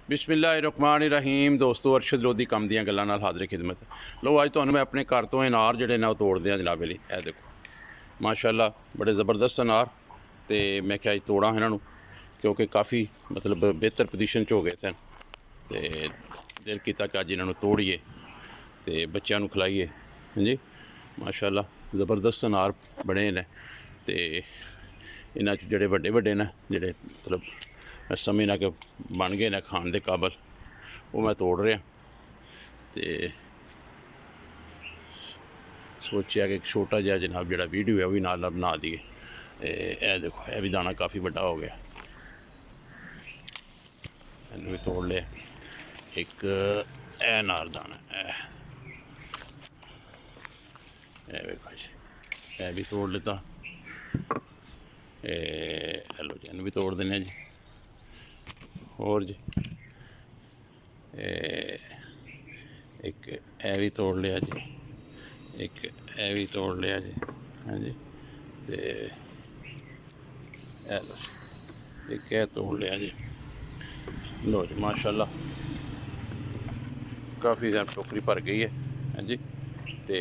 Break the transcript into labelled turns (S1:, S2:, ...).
S1: ਬਿਸਮਿਲ੍ਲਾਹਿਰਰਹਿਮਾनिर्रहीम ਦੋਸਤੋ, ਅਰਸ਼ਦ ਲੋਧੀ ਕੰਮ ਦੀਆਂ ਗੱਲਾਂ ਨਾਲ ਹਾਜ਼ਰ ਖਿਦਮਤ। ਲਓ ਅੱਜ ਤੁਹਾਨੂੰ ਮੈਂ ਆਪਣੇ ਘਰ ਤੋਂ ਅਨਾਰ ਜਿਹੜੇ ਨੇ ਉਹ ਤੋੜਦੇ ਆ ਜਨਾਬ ਲਈ। ਇਹ ਦੇਖੋ ਮਾਸ਼ਾਅੱਲਾ ਬੜੇ ਜ਼ਬਰਦਸਤ ਅਨਾਰ, ਤੇ ਮੈਂ ਕਿਹਾ ਅੱਜ ਤੋੜਾਂ ਇਹਨਾਂ ਨੂੰ ਕਿਉਂਕਿ ਕਾਫੀ ਮਤਲਬ ਬਿਹਤਰ ਪੋਜੀਸ਼ਨ 'ਚ ਹੋ ਗਏ ਸਨ, ਤੇ ਦਿਲ ਕੀਤਾ ਕਿ ਅੱਜ ਇਹਨਾਂ ਨੂੰ ਤੋੜੀਏ ਤੇ ਬੱਚਿਆਂ ਨੂੰ ਖਿਲਾਈਏ। ਹਾਂਜੀ ਮਾਸ਼ਾਅੱਲਾ ਜ਼ਬਰਦਸਤ ਅਨਾਰ ਬਣੇ ਨੇ, ਤੇ ਇਹਨਾਂ 'ਚ ਜਿਹੜੇ ਵੱਡੇ ਵੱਡੇ ਨੇ ਜਿਹੜੇ ਮਤਲਬ मैं समझना कि बन गए ने खाने के काबल, वो मैं तोड़ रहा। तो सोचा कि एक छोटा जहा जनाब जो वीडियो है वह भी नाल बना दिए। ये देखो यह भी दाना काफ़ी बड़ा हो गया, मैंने भी तोड़ लिया। एक ए नार दाना देखो जी, यह भी तोड़ लेता। हेलो जी, इन्हू भी तोड़ देने जी। और जी एक ए भी तोड़ लिया जी, एक ए भी तोड़ लिया जी। हाँ जी, तो एक ए तोड़ लिया जी। लो जी माशाल्लाह काफ़ी ज़्यादा टोकरी भर गई है। हाँ जी, तो